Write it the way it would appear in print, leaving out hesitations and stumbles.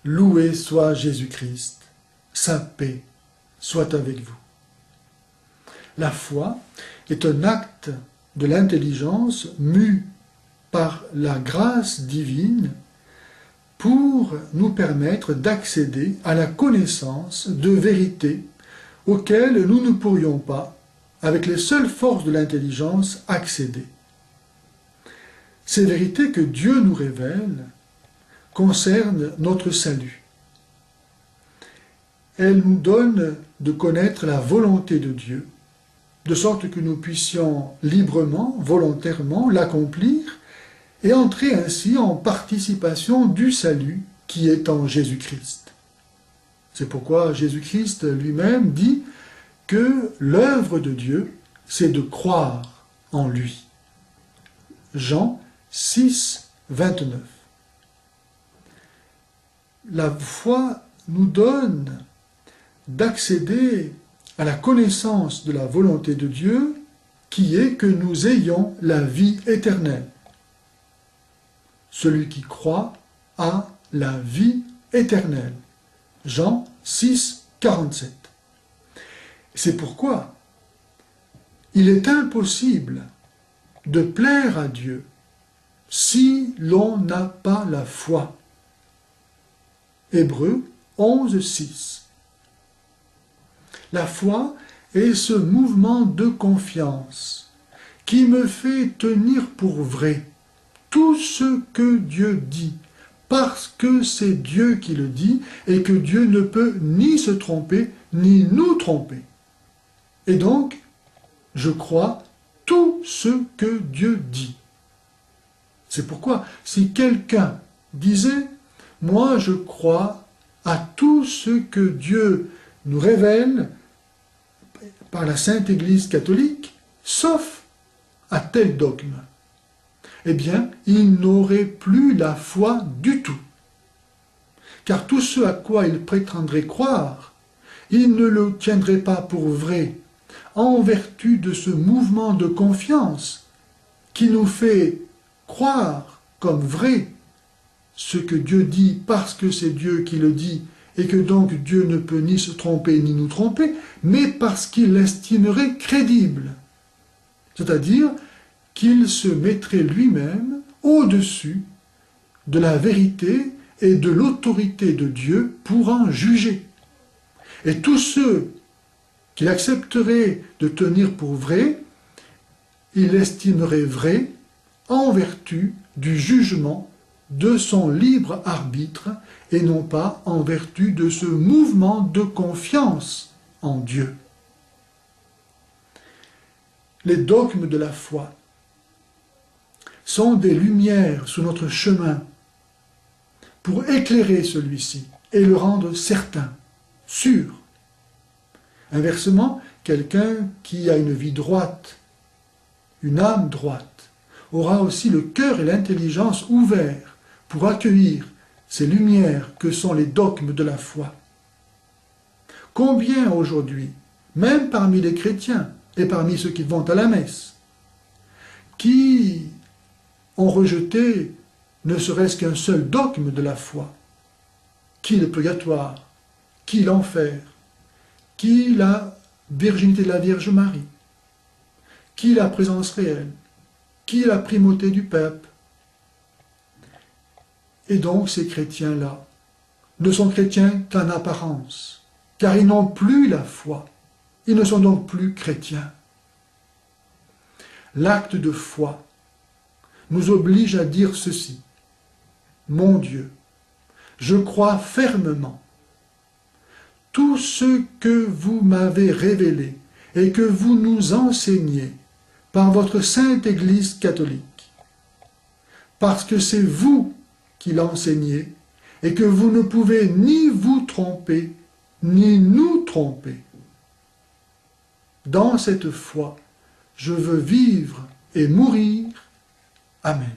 Loué soit Jésus-Christ, sa paix soit avec vous. La foi est un acte de l'intelligence mue par la grâce divine pour nous permettre d'accéder à la connaissance de vérités auxquelles nous ne pourrions pas, avec les seules forces de l'intelligence, accéder. Ces vérités que Dieu nous révèle concernent notre salut. Elles nous donnent de connaître la volonté de Dieu, de sorte que nous puissions librement, volontairement l'accomplir et entrer ainsi en participation du salut qui est en Jésus-Christ. C'est pourquoi Jésus-Christ lui-même dit que l'œuvre de Dieu, c'est de croire en lui. Jean 6, 29. La foi nous donne d'accéder à la connaissance de la volonté de Dieu, qui est que nous ayons la vie éternelle. Celui qui croit a la vie éternelle. Jean 6, 47. C'est pourquoi il est impossible de plaire à Dieu si l'on n'a pas la foi. Hébreux 11, 6. La foi est ce mouvement de confiance qui me fait tenir pour vrai tout ce que Dieu dit, parce que c'est Dieu qui le dit et que Dieu ne peut ni se tromper, ni nous tromper. Et donc, je crois tout ce que Dieu dit. C'est pourquoi, si quelqu'un disait « Moi, je crois à tout ce que Dieu nous révèle par la Sainte Église catholique, sauf à tel dogme », eh bien, il n'aurait plus la foi du tout. Car tout ce à quoi il prétendrait croire, il ne le tiendrait pas pour vrai, en vertu de ce mouvement de confiance qui nous fait croire comme vrai ce que Dieu dit parce que c'est Dieu qui le dit et que donc Dieu ne peut ni se tromper ni nous tromper, mais parce qu'il l'estimerait crédible. C'est-à-dire qu'il se mettrait lui-même au-dessus de la vérité et de l'autorité de Dieu pour en juger. Et tous ceux qu'il accepterait de tenir pour vrai, il l'estimerait vrai en vertu du jugement de son libre arbitre et non pas en vertu de ce mouvement de confiance en Dieu. Les dogmes de la foi sont des lumières sur notre chemin pour éclairer celui-ci et le rendre certain, sûr. Inversement, quelqu'un qui a une vie droite, une âme droite, aura aussi le cœur et l'intelligence ouverts pour accueillir ces lumières que sont les dogmes de la foi. Combien aujourd'hui, même parmi les chrétiens et parmi ceux qui vont à la messe, qui ont rejeté ne serait-ce qu'un seul dogme de la foi, qui le purgatoire, qui l'enfer, qui la virginité de la Vierge Marie, qui la présence réelle, qui la primauté du pape. Et donc ces chrétiens-là ne sont chrétiens qu'en apparence, car ils n'ont plus la foi, ils ne sont donc plus chrétiens. L'acte de foi nous oblige à dire ceci: mon Dieu, je crois fermement tout ce que vous m'avez révélé et que vous nous enseignez par votre Sainte Église catholique, parce que c'est vous qui l'enseignez et que vous ne pouvez ni vous tromper, ni nous tromper. Dans cette foi, je veux vivre et mourir. Amen.